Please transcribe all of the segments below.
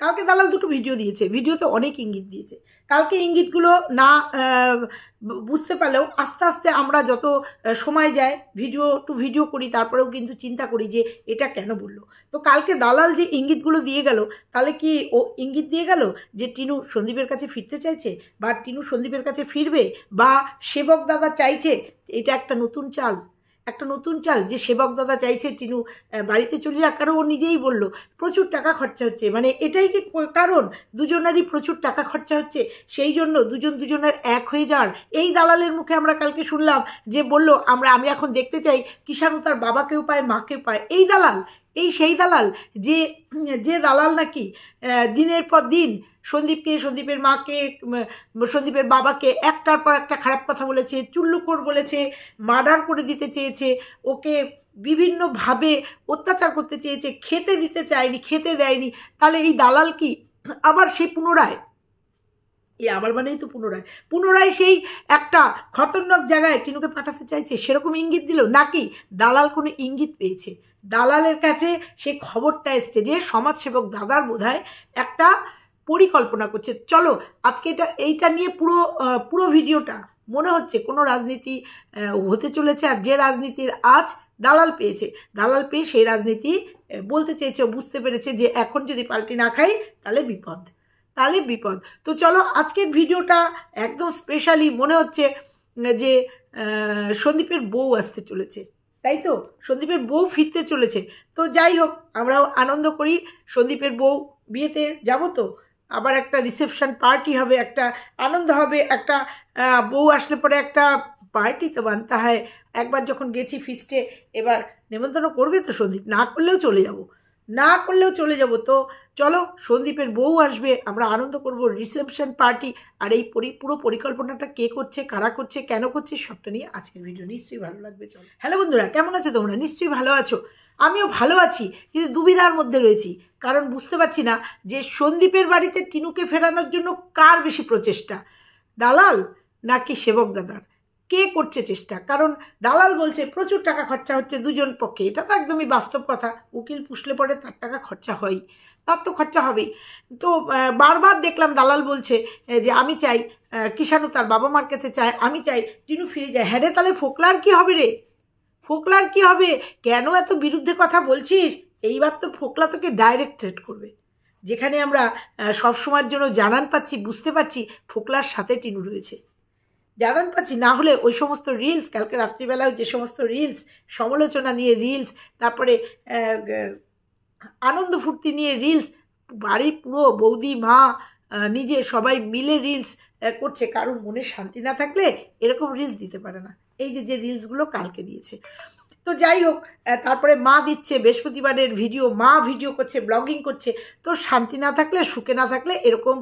কালকে দালাল দুটো ভিডিও দিয়েছে, ভিডিওতে অনেক ইঙ্গিত দিয়েছে। কালকে ইঙ্গিতগুলো না বুঝতে পারলেও আস্তে আস্তে আমরা যত সময় যায় ভিডিও টু ভিডিও করি, তারপরেও কিন্তু চিন্তা করি যে এটা কেন বললো। তো কালকে দালাল যে ইঙ্গিতগুলো দিয়ে গেল, তাহলে কি ও ইঙ্গিত দিয়ে গেল যে টিনু সন্দীপের কাছে ফিরতে চাইছে, বা টিনু সন্দীপের কাছে ফিরবে, বা সেবক দাদা চাইছে, এটা একটা নতুন চাল, একটা নতুন চাল যে সেবক দাদা চাইছে টিনু বাড়িতে চলে যাক। কারণ ও নিজেই বলল প্রচুর টাকা খরচা হচ্ছে, মানে এটাই কি কারণ? দুজনারই প্রচুর টাকা খরচা হচ্ছে, সেই জন্য দুজনের এক হয়ে যাওয়ার। এই দালালের মুখে আমরা কালকে শুনলাম যে বলল আমি এখন দেখতে চাই কিষাণু তার বাবাকেও পায়, মাকেও পায়। এই দালাল, এই সেই দালাল যে দালাল নাকি দিনের পর দিন সন্দীপকে, সন্দীপের মাকে, সন্দীপের বাবাকে একটার পর একটা খারাপ কথা বলেছে, চুল্লুখোর বলেছে, মার্ডার করে দিতে চেয়েছে, ওকে বিভিন্নভাবে অত্যাচার করতে চেয়েছে, খেতে দিতে চায়নি, খেতে দেয়নি। তাহলে এই দালাল কি আবার সেই পুনরায়, আবার মানেই তো পুনরায় সেই একটা খতরনাক জায়গায় টিনুকে পাঠাতে চাইছে? সেরকম ইঙ্গিত দিল নাকি দালাল কোনো ইঙ্গিত পেয়েছে? দালালের কাছে সেই খবরটা এসছে যে সমাজসেবক দাদার বোধহয় একটা পরিকল্পনা করছে। চলো আজকে এইটা নিয়ে পুরো ভিডিওটা মনে হচ্ছে কোনো রাজনীতি হতে চলেছে। আর যে রাজনীতির আজ দালাল পেয়ে সেই রাজনীতি বলতে চেয়েছে, বুঝতে পেরেছে যে এখন যদি পাল্টি না খাই তাহলে বিপদ। তো চলো আজকের ভিডিওটা একদম স্পেশালি মনে হচ্ছে যে সন্দীপের বউ আসতে চলেছে, তাই তো? সন্দীপের বউ ফিরতে চলেছে। তো যাই হোক, আমরাও আনন্দ করি। সন্দীপের বউ বিয়েতে যাব, তো আবার একটা রিসেপশন পার্টি হবে, একটা আনন্দ হবে। একটা বউ আসলে পরে একটা পার্টি তো বানতে হয়। একবার যখন গেছি ফিস্টে, এবার নেমন্তন্ন করবে তো সন্দীপ, না করলেও চলে যাব। তো চলো, সন্দীপের বউ আসবে, আমরা আনন্দ করব, রিসেপশন পার্টি। আর এই পুরো পরিকল্পনাটা কে করছে, কারা করছে, কেন করছে, সবটা নিয়ে আজকের ভিডিও। নিশ্চয়ই ভালো লাগবে। চলো। হ্যালো বন্ধুরা, কেমন আছো তোমরা? নিশ্চয়ই ভালো আছো, আমিও ভালো আছি, কিন্তু দুবিধার মধ্যে রয়েছি। কারণ বুঝতে পারছি না যে সন্দীপের বাড়িতে টিনুকে ফেরানোর জন্য কার বেশি প্রচেষ্টা, দালাল নাকি সেবক দাদার? কে করছে চেষ্টা? কারণ দালাল বলছে প্রচুর টাকা খরচা হচ্ছে দুজন পক্ষে, এটা তো একদমই বাস্তব কথা। উকিল পুষলে পরে তার টাকা খরচা হয়ই, তার তো খরচা হবেই। তো বারবার দেখলাম দালাল বলছে যে আমি চাই কিষাণু তার বাবা মার কাছে চায়, আমি চাই টিনু ফিরে যায়। হ্যাঁ রে, তাহলে ফোকলার কি হবে রে? ফোকলার কি হবে? কেন এত বিরুদ্ধে কথা বলছিস? এইবার তো ফোকলা তোকে ডাইরেক্ট থ্রেট করবে। যেখানে আমরা সবসময়ের জন্য জানান পাচ্ছি, বুঝতে পারছি ফোকলার সাথে টিনু রয়েছে, জানান পাচ্ছি। না হলে ওই সমস্ত রিলস, কালকে রাত্রিবেলায় যে সমস্ত রিলস, সমালোচনা নিয়ে রিলস, তারপরে আনন্দ ফুর্তি নিয়ে রিলস, বাড়ির পুরো বৌদি, মা, নিজে সবাই মিলে রিলস করছে। কারোর মনে শান্তি না থাকলে এরকম রিলস দিতে পারে না। এই যে রিলসগুলো কালকে দিয়েছে। তো যাই হোক, তারপরে মা দিচ্ছে বৃহস্পতিবারের ভিডিও, মা ভিডিও করছে, ব্লগিং করছে। তো শান্তি না থাকলে, সুখে না থাকলে এরকম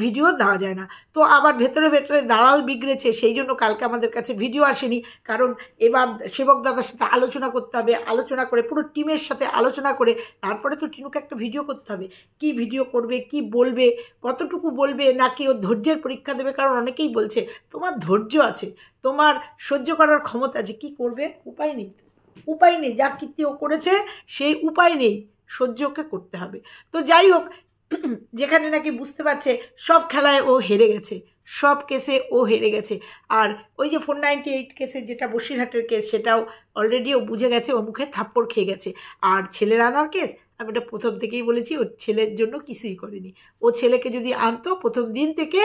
ভিডিও দেওয়া যায় না। তো আবার ভেতরে দালাল বিগড়েছে, সেই জন্য কালকে আমাদের কাছে ভিডিও আসেনি। কারণ এবার সেবক দাদার সাথে আলোচনা করতে হবে, আলোচনা করে পুরো টিমের সাথে আলোচনা করে তারপরে তো টিনুকে একটা ভিডিও করতে হবে। কি ভিডিও করবে, কি বলবে, কতটুকু বলবে, নাকি ওর ধৈর্যের পরীক্ষা দেবে? কারণ অনেকেই বলছে তোমার ধৈর্য আছে, তোমার সহ্য করার ক্ষমতা আছে, কি করবে? উপায় নেই, যা কীর্তি ও করেছে সেই উপায় নেই, সহ্যকে করতে হবে। তো যাই হোক, যেখানে নাকি বুঝতে পারছে সব খেলায় ও হেরে গেছে, সব কেসে ও হেরে গেছে। আর ওই যে 498 কেসের যেটা বসিরহাটের কেস, সেটাও অলরেডি ও বুঝে গেছে, ও মুখে থাপ্পড় খেয়ে গেছে। আর ছেলের আনার কেস, আমি এটা প্রথম থেকেই বলেছি, ও ছেলের জন্য কিছুই করেনি। ও ছেলেকে যদি আনতো প্রথম দিন থেকে,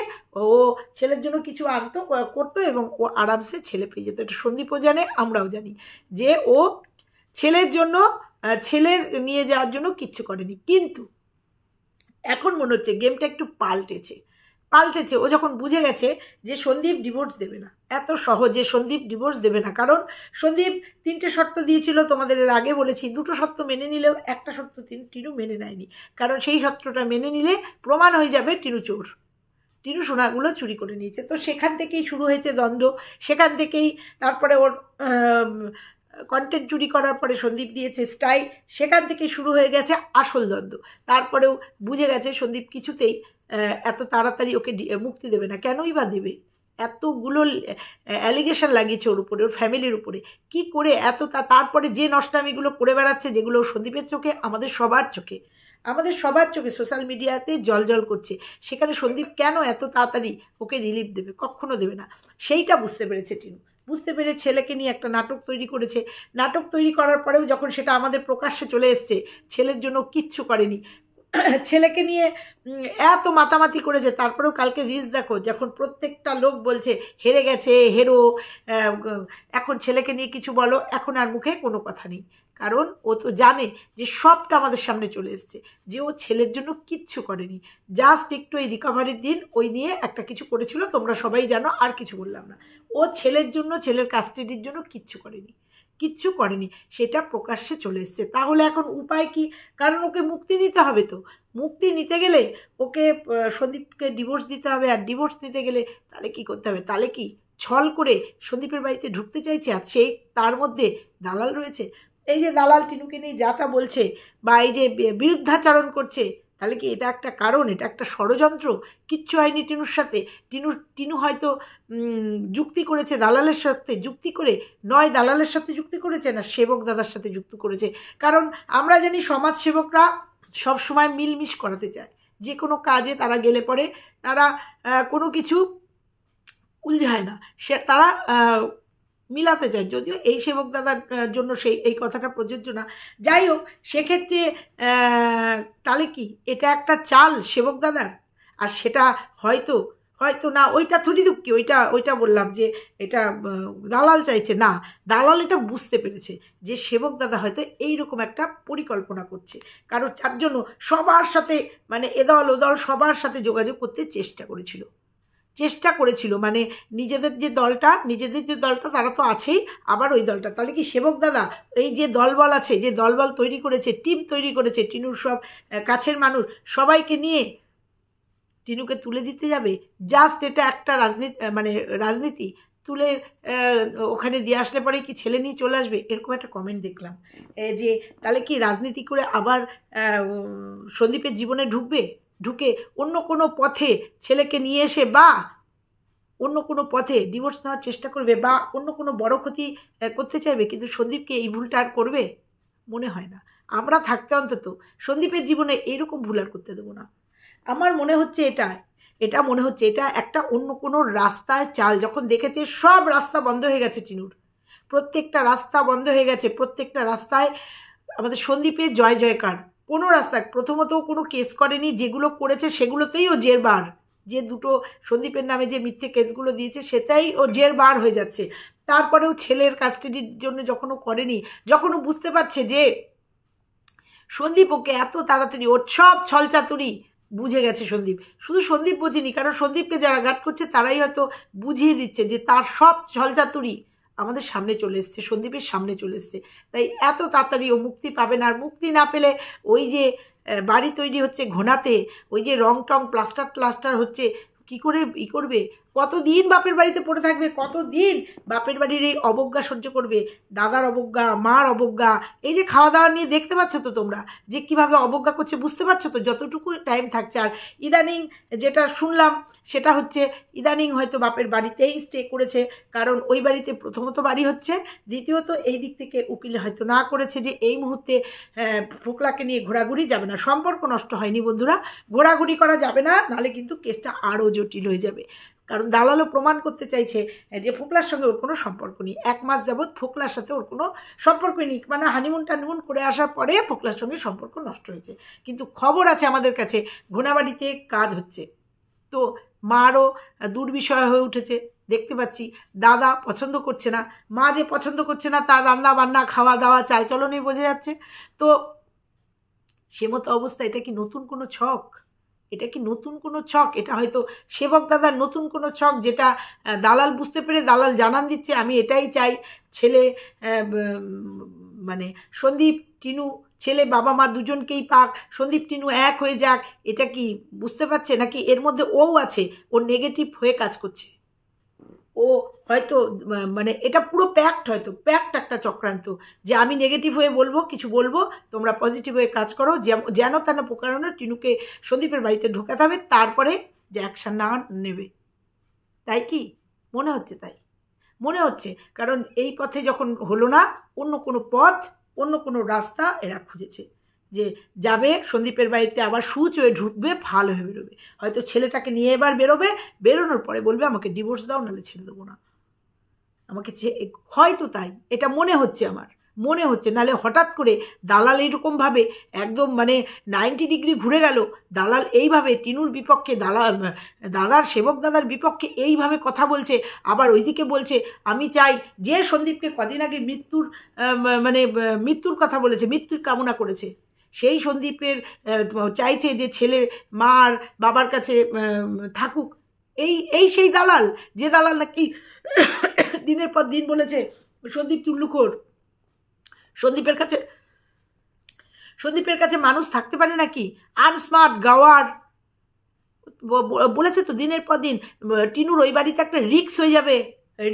ও ছেলের জন্য কিছু করতো এবং ও আরামসে ছেলে পেয়ে যেত। এটা সন্দীপও জানে, আমরাও জানি যে ও ছেলের জন্য, ছেলের নিয়ে যাওয়ার জন্য কিচ্ছু করেনি। কিন্তু এখন মনে হচ্ছে গেমটা একটু পাল্টেছে। ও যখন বুঝে গেছে যে সন্দীপ ডিভোর্স দেবে না, এত সহজে সন্দীপ ডিভোর্স দেবে না। কারণ সন্দীপ 3টে শর্ত দিয়েছিল, তোমাদের এর আগে বলেছি। 2টো শর্ত মেনে নিলেও একটা শর্ত টিনু মেনে নেয়নি। কারণ সেই শর্তটা মেনে নিলে প্রমাণ হয়ে যাবে টিনু চোর, টিনু সোনাগুলো চুরি করে নিয়েছে। তো সেখান থেকেই শুরু হয়েছে দ্বন্দ্ব। সেখান থেকেই তারপরে ওর কন্টেন্ট চুরি করার পরে সন্দীপ দিয়েছে স্টাইল, সেখান থেকে শুরু হয়ে গেছে আসল দ্বন্দ্ব। তারপরেও বুঝে গেছে সন্দীপ কিছুতেই এত তাড়াতাড়ি ওকে মুক্তি দেবে না। কেনই বা দেবে? এতগুলো অ্যালিগেশন লাগিয়েছে ওর উপরে, ওর ফ্যামিলির উপরে। কি করে এত তারপরে যে নষ্টামিগুলো করে বেড়াচ্ছে, যেগুলো সন্দীপের চোখে, আমাদের সবার চোখে, আমাদের সবার চোখে সোশ্যাল মিডিয়াতে জল করছে। সেখানে সন্দীপ কেন এত তাড়াতাড়ি ওকে রিলিফ দেবে? কখনো দেবে না। সেইটা বুঝতে পেরেছে টিনু। বুঝতে পেরে ছেলেকে নিয়ে একটা নাটক তৈরি করেছে। নাটক তৈরি করার পরেও যখন সেটা আমাদের প্রকাশ্যে চলে এসছে, ছেলের জন্য কিচ্ছু করেনি। ছেলেকে নিয়ে এত মাতামাতি করেছে, তারপরেও কালকে রিলস দেখো, যখন প্রত্যেকটা লোক বলছে হেরে গেছে, হেরো, এখন ছেলেকে নিয়ে কিছু বলো, এখন আর মুখে কোনো কথা নেই। কারণ ও তো জানে যে সবটা আমাদের সামনে চলে এসছে, যে ও ছেলের জন্য কিচ্ছু করেনি। জাস্ট একটু এই রিকভারির দিন ওই নিয়ে একটা কিছু করেছিল, তোমরা সবাই জানো, আর কিছু বললাম না। ও ছেলের জন্য, ছেলের কাস্টাডির জন্য কিচ্ছু করেনি, কিচ্ছু করেনি। সেটা প্রকাশ্যে চলে এসছে। তাহলে এখন উপায় কি? কারণ ওকে মুক্তি নিতে হবে। তো মুক্তি নিতে গেলে ওকে সন্দীপকে ডিভোর্স দিতে হবে, আর ডিভোর্স নিতে গেলে তাহলে কি করতে হবে? তাহলে কি ছল করে সন্দীপের বাড়িতে ঢুকতে চাইছে? আর সেই তার মধ্যে দালাল রয়েছে। এই যে দালাল টিনুকে নিয়ে যা তা বলছে, বা এই যে বিরুদ্ধাচরণ করছে, তাহলে কি এটা একটা কারণ? এটা একটা ষড়যন্ত্র? কিচ্ছু হয়নি টিনুর সাথে। টিনু হয়তো যুক্তি করেছে দালালের সাথে, যুক্তি করে নয় দালালের সাথে যুক্তি করেছে, না সেবক দাদার সাথে যুক্তি করেছে। কারণ আমরা জানি সমাজ সেবকরা সবসময় মিলমিশ করাতে চায়। যে কোনো কাজে তারা গেলে পরে তারা কোনো কিছু উলঝায় না, সে তারা মিলাতে চায়। যদিও এই সেবক দাদার জন্য এই কথাটা প্রযোজ্য না। যাই হোক, সেক্ষেত্রে তাহলে কি এটা একটা চাল সেবক দাদার? আর সেটা হয়তো না, ওইটা থুড়ি দুঃখী, ওইটা বললাম যে এটা দালাল চাইছে না। দালাল এটা বুঝতে পেরেছে যে সেবক দাদা হয়তো এইরকম একটা পরিকল্পনা করছে, কারণ তার জন্য সবার সাথে, মানে এদল ওদল সবার সাথে যোগাযোগ করতে চেষ্টা করেছিল। মানে নিজেদের যে দলটা তারা তো আছেই, আবার ওই দলটা। তাহলে কি সেবক দাদা এই যে দলবল আছে, যে দলবল তৈরি করেছে, টিম তৈরি করেছে, টিনুর সব কাছের মানুষ সবাইকে নিয়ে টিনুকে তুলে দিতে যাবে? জাস্ট এটা একটা রাজনীতি তুলে ওখানে দিয়ে আসলে পরে কি ছেলে নিয়ে চলে আসবে? এরকম একটা কমেন্ট দেখলাম যে তাহলে কি রাজনীতি করে আবার সন্দীপের জীবনে ঢুকে অন্য কোনো পথে ছেলেকে নিয়ে এসে, বা অন্য কোনো পথে ডিভোর্স নেওয়ার চেষ্টা করবে, বা অন্য কোনো বড় ক্ষতি করতে চাইবে। কিন্তু সন্দীপকে এই ভুলটা আর করবে? মনে হয় না। আমরা থাকতে অন্তত সন্দীপের জীবনে এইরকম ভুল আর করতে দেবো না। আমার মনে হচ্ছে এটা মনে হচ্ছে এটা একটা অন্য কোনো রাস্তায় চাল। যখন দেখেছে সব রাস্তা বন্ধ হয়ে গেছে, টিনুর প্রত্যেকটা রাস্তা বন্ধ হয়ে গেছে, প্রত্যেকটা রাস্তায় আমাদের সন্দীপের জয় জয়কার। কোনো রাস্তায় প্রথমত কোনো কেস করেনি, যেগুলো করেছে সেগুলোতেই ও জেরবার। যে দুটো সন্দীপের নামে যে মিথ্যে কেসগুলো দিয়েছে সেটাই ও জেরবার হয়ে যাচ্ছে। তারপরেও ছেলের কাস্টাডির জন্য যখন ও করেনি, যখন ও বুঝতে পারছে যে সন্দীপ ওকে এত তাড়াতাড়ি, ওর সব ছলচাতুরি বুঝে গেছে সন্দীপ। শুধু সন্দীপ বোঝেনি, কারণ সন্দীপকে যারা গার্ড করছে তারাই হয়তো বুঝিয়ে দিচ্ছে যে তার সব ছলচাতুরি আমাদের সামনে চলে এসছে, সন্দীপের সামনে চলে এসছে। তাই এত তাড়াতাড়ি ও মুক্তি পাবে না। আর মুক্তি না পেলে ওই যে বাড়ি তৈরি হচ্ছে ঘোনাতে, ওই যে রং টং প্লাস্টার হচ্ছে, কি করে করবে? কতদিন বাপের বাড়িতে পড়ে থাকবে? কতদিন বাপের বাড়ির এই অবজ্ঞা সহ্য করবে? দাদার অবজ্ঞা, মার অবজ্ঞা, এই যে খাওয়া দাওয়া নিয়ে দেখতে পাচ্ছ তো তোমরা যে কিভাবে অবজ্ঞা করছে, বুঝতে পারছো তো যতটুকু টাইম থাকছে। আর ইদানিং যেটা শুনলাম সেটা হচ্ছে ইদানিং হয়তো বাপের বাড়িতেই স্টে করেছে, কারণ ওই বাড়িতে প্রথমত বাড়ি হচ্ছে, দ্বিতীয়ত এই দিক থেকে উকিল হয়তো না করেছে যে এই মুহূর্তে ফোকলাকে নিয়ে ঘোরাঘুরি যাবে না। সম্পর্ক নষ্ট হয়নি বন্ধুরা, ঘোরাঘুরি করা যাবে না, নাহলে কিন্তু কেসটা আরও জটিল হয়ে যাবে। কারণ দালালও প্রমাণ করতে চাইছে যে ফোকলার সঙ্গে ওর কোনো সম্পর্ক নেই। 1 মাস যাবৎ ফোকলার সাথে ওর কোনো সম্পর্কই নেই। মানে হানিমুন করে আসার পরে ফোকলার সঙ্গে সম্পর্ক নষ্ট হয়েছে। কিন্তু খবর আছে আমাদের কাছে ঘোনাবাড়িতে কাজ হচ্ছে। তো মারও দুর্বিষয় হয়ে উঠেছে, দেখতে পাচ্ছি। দাদা পছন্দ করছে না, মা যে পছন্দ করছে না তার রান্না বান্না, খাওয়া দাওয়া, চালচলনই বোঝা যাচ্ছে। তো সে মতো অবস্থা, এটা কি নতুন কোনো ছক? এটা হয়তো সেবক দাদার নতুন কোনো ছক, যেটা দালাল বুঝতে পেরে দালাল জানান দিচ্ছে আমি এটাই চাই, ছেলে মানে সন্দীপ টিনু, ছেলে বাবা মা দুজনকেই পাক, সন্দীপ টিনু এক হয়ে যাক। এটা কি বুঝতে পারছে? নাকি এর মধ্যে ও আছে, ও নেগেটিভ হয়ে কাজ করছে? ও হয়তো মানে এটা পুরো প্যাক্ট একটা চক্রান্ত, যে আমি নেগেটিভ হয়ে কিছু বলবো, তোমরা পজিটিভ হয়ে কাজ করো, যেন তেন প্রকারণে টিনুকে সন্দীপের বাড়িতে ঢোকাতে হবে, তারপরে যে অ্যাকশান না নেবে। তাই কি মনে হচ্ছে? তাই মনে হচ্ছে, কারণ এই পথে যখন হলো না, অন্য কোনো পথ, অন্য কোনো রাস্তা এরা খুঁজেছে, যে যাবে সন্দীপের বাড়িতে, আবার সুচ হয়ে ঢুকবে, ভালো হয়ে বেরোবে। হয়তো ছেলেটাকে নিয়ে এবার বেরোবে, বেরোনোর পরে বলবে আমাকে ডিভোর্স দাও, নাহলে ছেড়ে দেবো না। আমাকে হয়তো তাই এটা মনে হচ্ছে, আমার মনে হচ্ছে। নাহলে হঠাৎ করে দালাল এইরকমভাবে একদম মানে 90 ডিগ্রি ঘুরে গেল। দালাল এইভাবে টিনুর বিপক্ষে, দাদার সেবক দাদার বিপক্ষে এইভাবে কথা বলছে, আবার ওইদিকে বলছে আমি চাই, যে সন্দীপকে কদিন আগে মৃত্যুর কথা বলেছে, মৃত্যুর কামনা করেছে, সেই সন্দীপের চাইছে যে ছেলে মার বাবার কাছে থাকুক। এই সেই দালাল, যে দালাল নাকি দিনের পর দিন বলেছে সন্দীপ চুল্লুখোর, সন্দীপের কাছে মানুষ থাকতে পারে নাকি, আনস্মার্ট, গাওয়ার, বলেছে তো দিনের পর দিন টিনুর ওই বাড়িতে একটা রিস্ক হয়ে যাবে।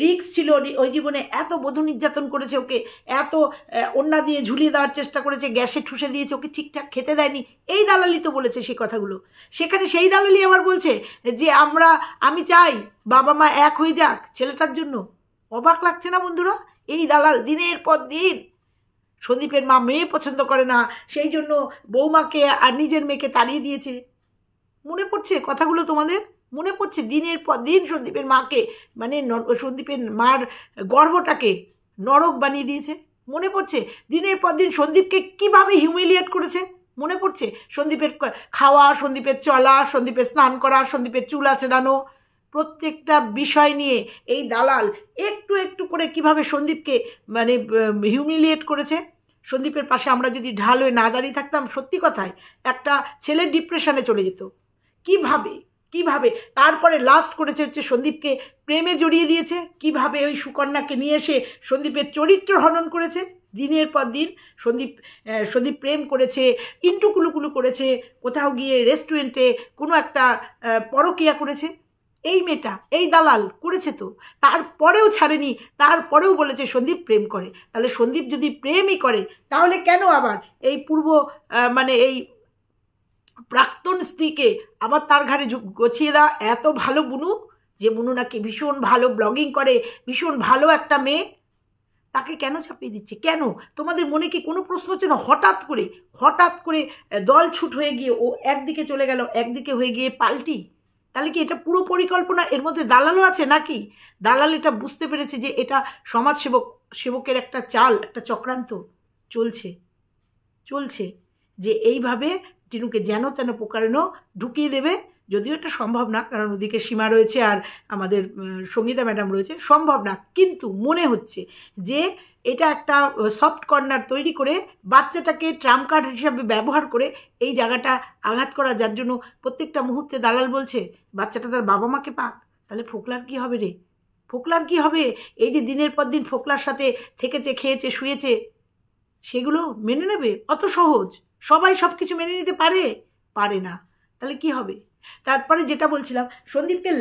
রিস্ক ছিল ওই জীবনে, এত বধূ নির্যাতন করেছে ওকে, এত ওন্না দিয়ে ঝুলিয়ে দেওয়ার চেষ্টা করেছে, গ্যাসে ঠুসে দিয়েছে, ওকে ঠিকঠাক খেতে দেয়নি। এই দালালি তো বলেছে সেই কথাগুলো। সেখানে সেই দালালি আবার বলছে যে আমি চাই বাবা মা এক হয়ে যাক ছেলেটার জন্য। অবাক লাগছে না বন্ধুরা? এই দালাল দিনের পর দিন, সন্দীপের মা মেয়ে পছন্দ করে না, সেই জন্য বৌমাকে আর নিজের মেয়েকে তাড়িয়ে দিয়েছে। মনে পড়ছে কথাগুলো তোমাদের? মনে পড়ছে দিনের পর দিন সন্দীপের মাকে, মানে সন্দীপের মার গর্ভটাকে নরক বানিয়ে দিয়েছে? মনে পড়ছে দিনের পর দিন সন্দীপকে কিভাবে হিউমিলিয়েট করেছে? মনে পড়ছে সন্দীপের খাওয়া, সন্দীপের চলা, সন্দীপের স্নান করা, সন্দীপের চুল আঁচড়ানো, প্রত্যেকটা বিষয় নিয়ে এই দালাল একটু একটু করে কিভাবে সন্দীপকে মানে হিউমিলিয়েট করেছে। সন্দীপের পাশে আমরা যদি ঢাল হয়ে না দাঁড়িয়ে থাকতাম, সত্যি কথায় একটা ছেলের ডিপ্রেশনে চলে যেত। কিভাবে তারপরে লাস্ট করেছে হচ্ছে সন্দীপকে প্রেমে জড়িয়ে দিয়েছে, কিভাবে ওই সুকন্যাকে নিয়ে এসে সন্দীপের চরিত্র হনন করেছে। দিনের পর দিন সন্দীপ প্রেম করেছে, ইন্টুকুলুকুলু করেছে, কোথাও গিয়ে রেস্টুরেন্টে কোনো একটা পরকীয়া করেছে। এই মেয়েটা, এই দালাল করেছে তো, তারপরেও ছাড়েনি, তারপরেও বলেছে সন্দীপ প্রেম করে। তাহলে সন্দীপ যদি প্রেমই করে, তাহলে কেন আবার এই এই প্রাক্তন স্ত্রীকে আবার তার ঘাড়ে গছিয়ে দেওয়া? এত ভালো বুনু, যে বুনু নাকি ভীষণ ভালো ব্লগিং করে, ভীষণ ভালো একটা মেয়ে, তাকে কেন চাপিয়ে দিচ্ছে? কেন? তোমাদের মনে কি কোনো প্রশ্ন হচ্ছে না? হঠাৎ করে দল ছুট হয়ে গিয়ে ও একদিকে চলে গেল, একদিকে হয়ে গিয়ে পাল্টি। তাহলে কি এটা পুরো পরিকল্পনা? এর মধ্যে দালালও আছে নাকি? দালাল এটা বুঝতে পেরেছে যে এটা সেবকের একটা চাল, একটা চক্রান্ত চলছে যে এইভাবে টিনুকে যেন তেন প্রকারেণ ঢুকিয়ে দেবে। যদিও এটা সম্ভব না, কারণ ওদিকে সীমা রয়েছে আর আমাদের সঙ্গীতা ম্যাডাম রয়েছে, সম্ভব না। কিন্তু মনে হচ্ছে যে এটা একটা সফট কর্নার তৈরি করে বাচ্চাটাকে ট্রাম্প কার্ড হিসাবে ব্যবহার করে এই জায়গাটা আঘাত করা, যার জন্য প্রত্যেকটা মুহূর্তে দালাল বলছে বাচ্চাটা তার বাবা মাকে পাক। তাহলে ফোকলার কি হবে রে? ফোকলার কি হবে? এই যে দিনের পর দিন ফোকলার সাথে থেকেছে, খেয়েছে, শুয়েছে, সেগুলো মেনে নেবে? অত সহজ সবাই সব কিছু মেনে নিতে পারে না। তাহলে কি হবে? তারপরে যেটা বলছিলাম, সন্দীপকে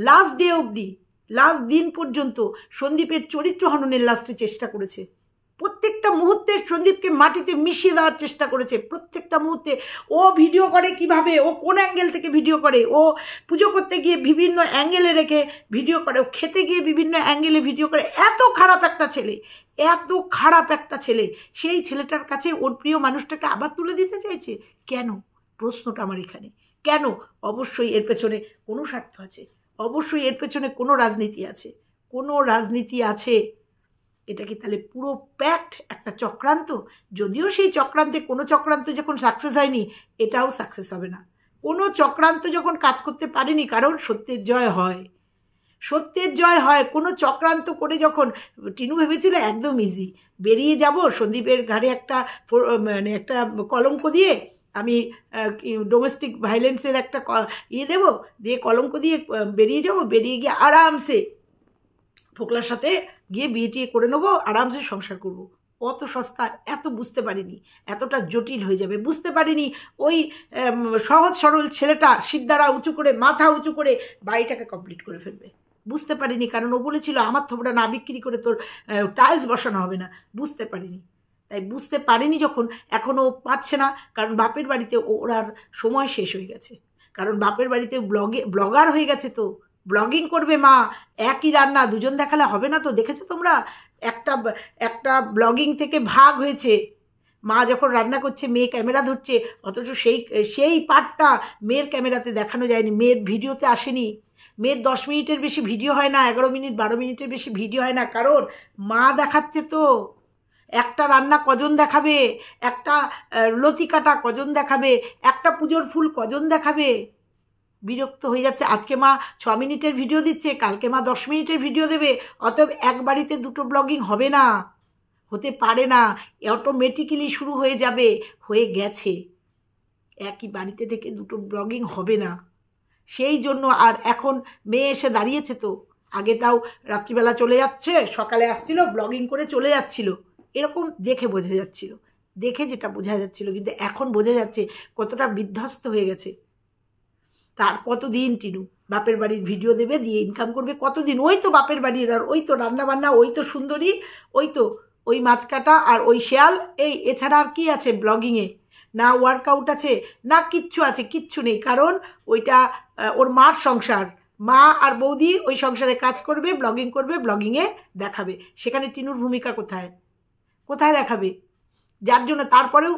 লাস্ট ডে অবধি, লাস্ট দিন পর্যন্ত সন্দীপের চরিত্র হননের লাস্টে চেষ্টা করেছে। প্রত্যেকটা মুহূর্তে সন্দীপকে মাটিতে মিশিয়ে দেওয়ার চেষ্টা করেছে। প্রত্যেকটা মুহূর্তে ও ভিডিও করে, কিভাবে ও কোন অ্যাঙ্গেল থেকে ভিডিও করে, ও পুজো করতে গিয়ে বিভিন্ন অ্যাঙ্গেলে রেখে ভিডিও করে, ও খেতে গিয়ে বিভিন্ন অ্যাঙ্গেলে ভিডিও করে। এত খারাপ একটা ছেলে, সেই ছেলেটার কাছে ওর প্রিয় মানুষটাকে আবার তুলে দিতে চাইছে কেন? প্রশ্নটা আমার এখানে। কেন? অবশ্যই এর পেছনে কোনো স্বার্থ আছে, অবশ্যই এর পেছনে কোনো রাজনীতি আছে। এটা কি তাহলে পুরো প্যাক্ট একটা চক্রান্ত? যদিও সেই চক্রান্তে কোনো চক্রান্ত যখন সাকসেস হয়নি, এটাও সাকসেস হবে না। কোনো চক্রান্ত যখন কাজ করতে পারেনি, কারণ সত্যের জয় হয়। কোনো চক্রান্ত করে যখন টিনু ভেবেছিল একদম ইজি, বেরিয়ে যাব, সন্দীপের ঘাড়ে একটা কলঙ্ক দিয়ে আমি ডোমেস্টিক ভায়োলেন্সের একটা দেবো, দিয়ে কলঙ্ক দিয়ে বেরিয়ে যাব, বেরিয়ে গিয়ে আরামসে ফোকলার সাথে গিয়ে বিয়ে টিয়ে করে নেবো, আরামসে সংসার করব। অত সস্তা, এত বুঝতে পারিনি, এতটা জটিল হয়ে যাবে বুঝতে পারিনি। ওই সহজ সরল ছেলেটা সিদ্ধারা উঁচু করে, মাথা উঁচু করে বাড়িটাকে কমপ্লিট করে ফেলবে। বুঝতে পারিনি, কারণ ও বলেছিল আমার থোবড়া না বিক্রি করে তোর টাইলস বসানো হবে না। বুঝতে পারিনি যখন, এখনও পারছে না, কারণ বাপের বাড়িতে ওর আর সময় শেষ হয়ে গেছে। কারণ বাপের বাড়িতে ব্লগার হয়ে গেছে, তো ব্লগিং করবে মা, একই রান্না দুজন দেখালে হবে না তো। দেখেছো তোমরা, একটা ব্লগিং থেকে ভাগ হয়েছে, মা যখন রান্না করছে মেয়ে ক্যামেরা ধরছে, অথচ সেই পার্টটা মেয়ের ক্যামেরাতে দেখানো যায়নি, মেয়ের ভিডিওতে আসেনি। মেয়ের 10 মিনিটের বেশি ভিডিও হয় না, 11 মিনিট 12 মিনিটের বেশি ভিডিও হয় না, কারণ মা দেখাচ্ছে তো। একটা রান্না কজন দেখাবে, একটা লতি কাটা কজন দেখাবে, একটা পুজোর ফুল কজন দেখাবে? বিরক্ত হয়ে যাচ্ছে। আজকে মা 6 মিনিটের ভিডিও দিচ্ছে, কালকে মা 10 মিনিটের ভিডিও দেবে। অতএব এক বাড়িতে দুটো ব্লগিং হবে না, হতে পারে না, অটোমেটিক্যালি শুরু হয়ে যাবে, হয়ে গেছে। একই বাড়িতে থেকে দুটো ব্লগিং হবে না। সেই জন্য আর এখন মেয়ে এসে দাঁড়িয়েছে তো, আগে তাও রাত্রিবেলা চলে যাচ্ছে, সকালে আসছিল, ব্লগিং করে চলে যাচ্ছিল, এরকম দেখে বোঝা যাচ্ছিল, দেখে যেটা বোঝা যাচ্ছিল। কিন্তু এখন বোঝা যাচ্ছে কতটা বিধ্বস্ত হয়ে গেছে। তার কতদিন টিনু বাপের বাড়ির ভিডিও দেবে, দিয়ে ইনকাম করবে কতদিন? ওই তো বাপের বাড়ির, আর ওই তো রান্নাবান্না, ওই তো সুন্দরী, ওই তো ওই মাছ কাটা আর ওই শেয়াল, এই এছাড়া আর কি আছে ব্লগিংয়ে? না ওয়ার্কআউট আছে, না কিচ্ছু আছে, কিচ্ছু নেই। কারণ ওইটা ওর মার সংসার, মা আর বৌদি ওই সংসারে কাজ করবে, ব্লগিং করবে, ব্লগিংয়ে দেখাবে। সেখানে টিনুর ভূমিকা কোথায়? কোথায় দেখাবে? যার জন্য তারপরেও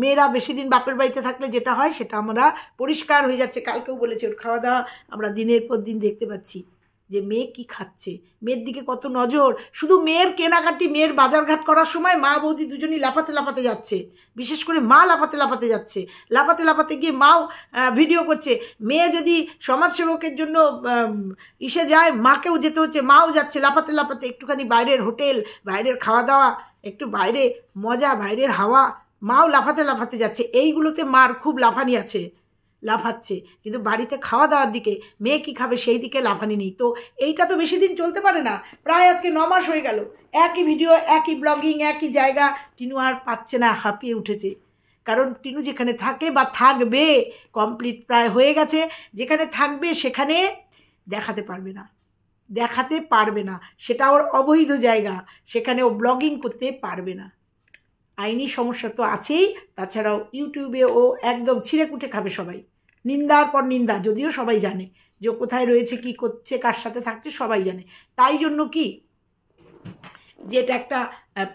মেয়েরা বেশি দিন বাপের বাড়িতে থাকলে যেটা হয় সেটা আমরা পরিষ্কার হয়ে যাচ্ছে। কালকেও বলেছি, ওর খাওয়া দাওয়া আমরা দিনের পর দিন দেখতে পাচ্ছি যে মেয়ে কি খাচ্ছে, মেয়ের দিকে কত নজর। শুধু মেয়ের কেনাকাটি, মেয়ের বাজারঘাট করার সময় মা বৌদি দুজনই লাফাতে লাফাতে যাচ্ছে, বিশেষ করে মা লাফাতে লাফাতে যাচ্ছে, লাফাতে লাফাতে গিয়ে মাও ভিডিও করছে। মেয়ে যদি সমাজসেবকের জন্য ইসে যায়, মাকেও যেতে হচ্ছে, মাও যাচ্ছে লাফাতে লাফাতে। একটুখানি বাইরের হোটেল, বাইরের খাওয়া দাওয়া, একটু বাইরে মজা, বাইরের হাওয়া, মাও লাফাতে লাফাতে যাচ্ছে। এইগুলোতে মার খুব লাফানি আছে, লাফাচ্ছে। কিন্তু বাড়িতে খাওয়া দাওয়ার দিকে, মেয়ে কী খাবে সেই দিকে লাফানি নেই। তো এইটা তো বেশি দিন চলতে পারে না। প্রায় আজকে 9 মাস হয়ে গেল, একই ভিডিও, একই ব্লগিং, একই জায়গা। টিনু আর পাচ্ছে না, হাঁপিয়ে উঠেছে। কারণ টিনু যেখানে থাকে বা থাকবে, কমপ্লিট প্রায় হয়ে গেছে, যেখানে থাকবে সেখানে দেখাতে পারবে না, দেখাতে পারবে না। সেটা ওর অবৈধ জায়গা, সেখানে ও ব্লগিং করতে পারবে না। আইনি সমস্যা তো আছেই, তাছাড়াও ইউটিউবে ও একদম ছিঁড়ে কুটে খাবে সবাই, নিন্দার পর নিন্দা। যদিও সবাই জানে যে কোথায় রয়েছে, কি করছে, কার সাথে থাকছে, সবাই জানে। তাই জন্য কি যে এটা একটা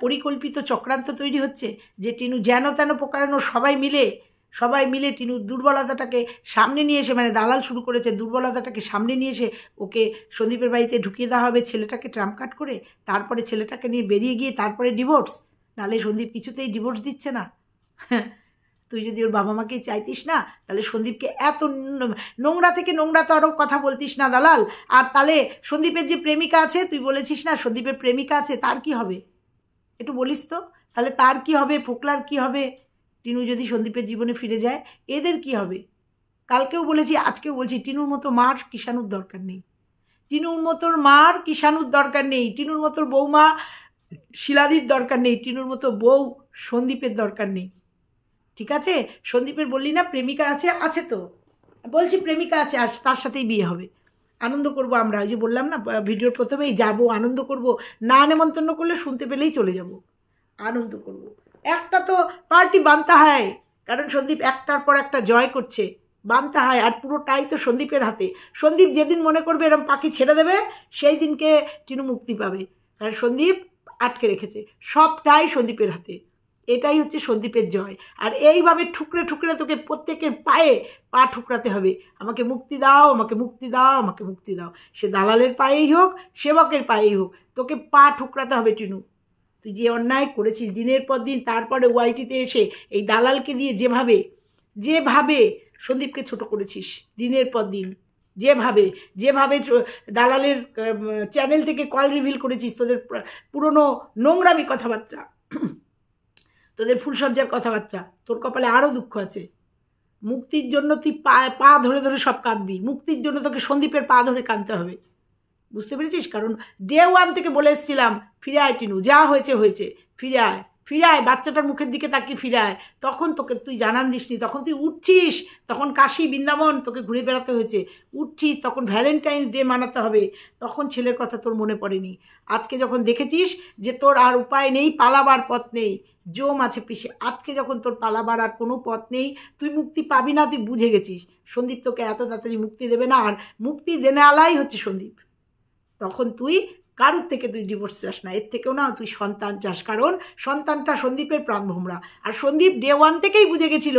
পরিকল্পিত চক্রান্ত তৈরি হচ্ছে, যে টিনু যেন তেন প্রকারানো সবাই মিলে টিনুর দুর্বলতাটাকে সামনে নিয়ে এসে, মানে দালাল শুরু করেছে, দুর্বলতাটাকে সামনে নিয়ে এসে ওকে সন্দীপের বাড়িতে ঢুকিয়ে দেওয়া হবে, ছেলেটাকে ট্রাম্প কাট করে, তারপরে ছেলেটাকে নিয়ে বেরিয়ে গিয়ে তারপরে ডিভোর্স। নাহলে সন্দীপ কিছুতেই ডিভোর্স দিচ্ছে না। তুই যদি ওর বাবা মাকে চাইতিস না, তাহলে সন্দীপকে এত নোংরা থেকে নোংরা তো আরও কথা বলতিস না দালাল। আর তাহলে সন্দীপের যে প্রেমিকা আছে, তুই বলেছিস না সন্দীপের প্রেমিকা আছে, তার কি হবে একটু বলিস তো? তাহলে তার কি হবে, ফোকলার কি হবে? টিনু যদি সন্দীপের জীবনে ফিরে যায়, এদের কি হবে? কালকেও বলেছি, আজকেও বলছি, টিনুর মতো মার কিষাণুর দরকার নেই, টিনুর মতো মার কিষাণুর দরকার নেই, টিনুর মতো বৌমা শিলাদির দরকার নেই, টিনুর মতো বউ সন্দীপের দরকার নেই। ঠিক আছে? সন্দীপের বললি না প্রেমিকা আছে, আছে তো, বলছি প্রেমিকা আছে, আর তার সাথেই বিয়ে হবে, আনন্দ করব আমরা। ওই যে বললাম না ভিডিওর প্রথমেই, যাব আনন্দ করব, না নেমন্তন্ন করলে শুনতে পেলেই চলে যাব, আনন্দ করব। একটা তো পার্টি বানতে হয়, কারণ সন্দীপ একটার পর একটা জয় করছে, বানতে হয়। আর পুরোটাই তো সন্দীপের হাতে। সন্দীপ যেদিন মনে করবে এরম পাখি ছেড়ে দেবে, সেই দিনকে টিনু মুক্তি পাবে, কারণ সন্দীপ আটকে রেখেছে, সবটাই সন্দীপের হাতে। এটাই হচ্ছে সন্দীপের জয়। আর এইভাবে ঠুকরে ঠুকরে তোকে প্রত্যেকের পায়ে পা ঠুকরাতে হবে, আমাকে মুক্তি দাও, আমাকে মুক্তি দাও, আমাকে মুক্তি দাও। সে দালালের পায়েই হোক, সেবকের পায়েই হোক, তোকে পা ঠুকরাতে হবে টিনু। তুই যে অন্যায় করেছিস দিনের পর দিন, তারপরে ওয়াইটিতে এসে এই দালালকে দিয়ে যেভাবে সন্দীপকে ছোট করেছিস দিনের পর দিন, যেভাবে দালালের চ্যানেল থেকে কল রিভিল করেছিস, তোদের পুরনো নোংরামি কথাবার্তা, তোদের ফুলসজ্জার কথাবার্তা, তোর কপালে আরও দুঃখ আছে। মুক্তির জন্য তুই পা ধরে ধরে সব কাঁদবি, মুক্তির জন্য তোকে সন্দীপের পা ধরে কাঁদতে হবে, বুঝতে পেরেছিস? কারণ ডে 1 থেকে বলে এসেছিলাম, ফিরে আয় টিনু, যা হয়েছে হয়েছে, ফিরে আয়, ফিরে আয়, বাচ্চাটার মুখের দিকে তাকিয়ে ফিরে আয়। তখন তোকে তুই জানান দিসনি, তখন তুই উঠছিস, তখন কাশী বৃন্দাবন তোকে ঘুরে বেড়াতে হয়েছে, উঠছিস, তখন ভ্যালেন্টাইন্স ডে মানাতে হবে, তখন ছেলের কথা তোর মনে পড়েনি। আজকে যখন দেখেছিস যে তোর আর উপায় নেই, পালাবার পথ নেই, জম আছে পিছে আজকে যখন তোর পালাবার আর কোনো পথ নেই, তুই মুক্তি পাবি না, তুই বুঝে গেছিস সন্দীপ তোকে এত তাড়াতাড়ি মুক্তি দেবে না, আর মুক্তি দেনে আলাই হচ্ছে সন্দীপ। তখন তুই কারোর থেকে তুই ডিভোর্স চাস না, এর থেকেও না তুই সন্তান চাস, কারণ সন্তানটা সন্দীপের প্রাণভোমরা। আর সন্দীপ ডে 1 থেকেই বুঝে গেছিল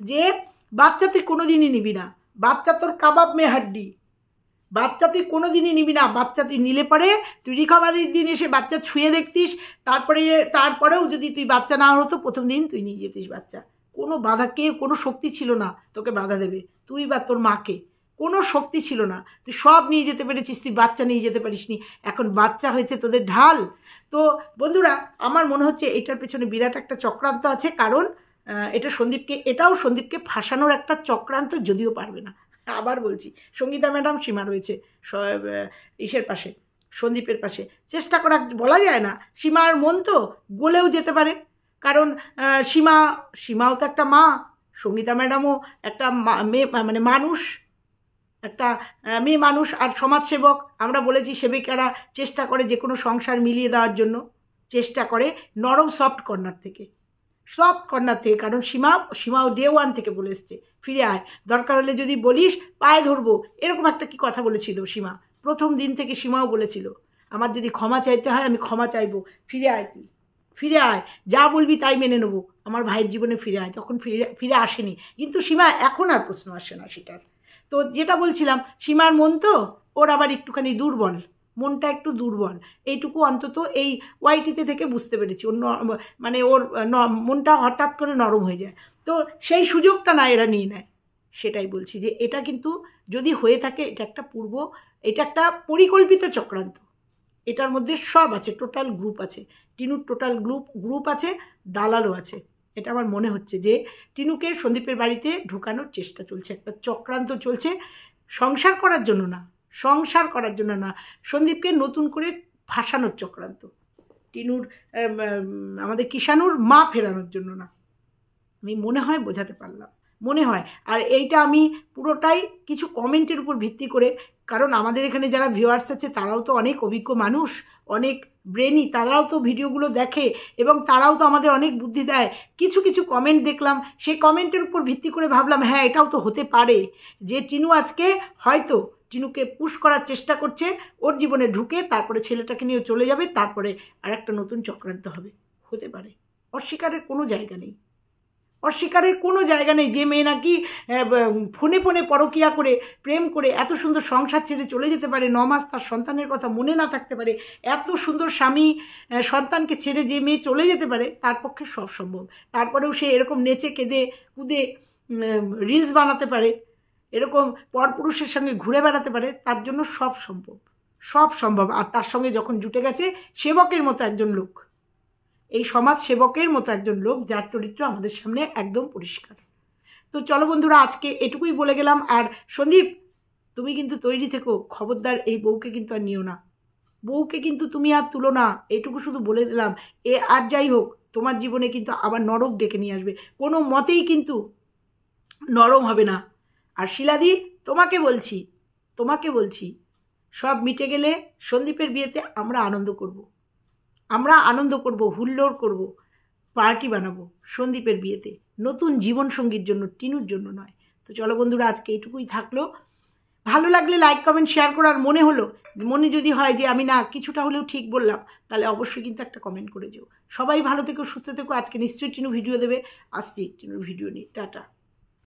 যে বাচ্চা তুই কোনোদিনই নিবি না, বাচ্চা তোর কাবাব মে হাড্ডি, বাচ্চা তুই কোনোদিনই নিবি না। বাচ্চা তুই নিলে পরে তুই রিকভারির দিন এসে বাচ্চা ছুঁয়ে দেখতিস, তারপরেও যদি তুই বাচ্চা না হতো প্রথম দিন তুই নিয়ে যেতিস বাচ্চা। কোনো বাধা, কোনো শক্তি ছিল না তোকে বাধা দেবে, তুই বা তোর মাকে কোনো শক্তি ছিল না, তুই সব নিয়ে যেতে পেরেছিস, তুই বাচ্চা নিয়ে যেতে পারিসনি। এখন বাচ্চা হয়েছে তোদের ঢাল। তো বন্ধুরা, আমার মনে হচ্ছে এটার পেছনে বিরাট একটা চক্রান্ত আছে, কারণ এটাও সন্দীপকে ফাঁসানোর একটা চক্রান্ত, যদিও পারবে না। আবার বলছি, সঙ্গীতা ম্যাডাম সীমা রয়েছে ইসের পাশে, সন্দীপের পাশে, চেষ্টা করা বলা যায় না। সীমার মন তো গলেও যেতে পারে, কারণ সীমাও তো একটা মা, সঙ্গীতা ম্যাডামও একটা মেয়ে, মানে মানুষ, একটা মেয়ে মানুষ আর সমাজসেবক। আমরা বলেছি সেবিকারা চেষ্টা করে যে কোনো সংসার মিলিয়ে দেওয়ার জন্য, চেষ্টা করে নরম সফট কর্নার থেকে, কারণ সীমাও ডে 1 থেকে বলে এসছে ফিরে আয়, দরকার হলে যদি বলিস পায়ে ধরবো, এরকম একটা কি কথা বলেছিল সীমা। প্রথম দিন থেকে সীমাও বলেছিল আমার যদি ক্ষমা চাইতে হয় আমি ক্ষমা চাইবো, ফিরে আয়, তুই ফিরে আয়, যা বলবি তাই মেনে নেবো, আমার ভাইয়ের জীবনে ফিরে আয়। তখন ফিরে আসেনি, কিন্তু সীমা এখন আর প্রশ্ন আসে না সেটার। তো যেটা বলছিলাম, সীমার মন তো ওর আবার একটুখানি দুর্বল, মনটা একটু দুর্বল, এইটুকু অন্তত এই ওয়াইটিতে থেকে বুঝতে পেরেছি। মানে ওর মনটা হঠাৎ করে নরম হয়ে যায়, তো সেই সুযোগটা না এরা নিয়ে নেয়। সেটাই বলছি যে এটা কিন্তু যদি হয়ে থাকে, এটা একটা পরিকল্পিত চক্রান্ত। এটার মধ্যে সব আছে, টোটাল গ্রুপ আছে, টিনুর টোটাল গ্রুপ আছে, দালালও আছে। এটা আমার মনে হচ্ছে যে টিনুকে সন্দীপের বাড়িতে ঢোকানোর চেষ্টা চলছে, একটা চক্রান্ত চলছে, সংসার করার জন্য না, সন্দীপকে নতুন করে ফাঁসানোর চক্রান্ত, টিনুর আমাদের কিষানুর মা ফেরানোর জন্য না। আমি মনে হয় বোঝাতে পারলাম, মনে হয়। আর এইটা আমি পুরোটাই কিছু কমেন্টের উপর ভিত্তি করে, কারণ আমাদের এখানে যারা ভিউয়ার্স আছে তারাও তো অনেক অভিজ্ঞ মানুষ, অনেক ব্রেনি, তারাও তো ভিডিওগুলো দেখে এবং তারাও তো আমাদের অনেক বুদ্ধি দেয়। কিছু কমেন্ট দেখলাম, সেই কমেন্টের উপর ভিত্তি করে ভাবলাম হ্যাঁ এটাও তো হতে পারে যে টিনু আজকে হয়তো টিনুকে পুশ করার চেষ্টা করছে, ওর জীবনে ঢুকে তারপরে ছেলেটাকে নিয়ে চলে যাবে, তারপরে আর একটা নতুন চক্রান্ত হবে, হতে পারে। অস্বীকারের কোনো জায়গা নেই, যে মেয়ে নাকি ফোনে পরকিয়া করে প্রেম করে এত সুন্দর সংসার ছেড়ে চলে যেতে পারে, 9 মাস তার সন্তানের কথা মনে না থাকতে পারে, এত সুন্দর স্বামী সন্তানকে ছেড়ে যে মেয়ে চলে যেতে পারে, তার পক্ষে সব সম্ভব। তারপরেও সে এরকম নেচে কেঁদে কুদে রিলস বানাতে পারে, এরকম পরপুরুষের সঙ্গে ঘুরে বেড়াতে পারে, তার জন্য সব সম্ভব। আর তার সঙ্গে যখন জুটে গেছে সেবকের মতো একজন লোক, এই সমাজ সেবকের মতো একজন লোক, যার চরিত্র আমাদের সামনে একদম পরিষ্কার। তো চলো বন্ধুরা, আজকে এটুকুই বলে গেলাম। আর সন্দীপ, তুমি কিন্তু তৈরি থেকো, খবরদার এই বউকে কিন্তু আর নিও না, বউকে কিন্তু তুমি আর তুলো না, এইটুকু শুধু বলে দিলাম। আর যাই হোক, তোমার জীবনে কিন্তু আবার নরক ডেকে নিয়ে আসবে, কোনো মতেই কিন্তু নরম হবে না। আর শিলাদি, তোমাকে বলছি সব মিটে গেলে সন্দীপের বিয়েতে আমরা আনন্দ করব, হুল্লোড় করব, পার্টি বানাবো সন্দীপের বিয়েতে, নতুন জীবনসঙ্গীর জন্য, টিনুর জন্য নয়। তো চলো বন্ধুরা, আজকে এইটুকুই থাকলো। ভালো লাগলে লাইক কমেন্ট শেয়ার করার মনে যদি হয় যে আমি না কিছুটা হলেও ঠিক বললাম, তাহলে অবশ্যই কিন্তু একটা কমেন্ট করে যেও। সবাই ভালো থেকো, সুস্থ থেকো। আজকে নিশ্চয়ই টিনু ভিডিও দেবে, আসছি টিনুর ভিডিও নিয়ে। টাটা।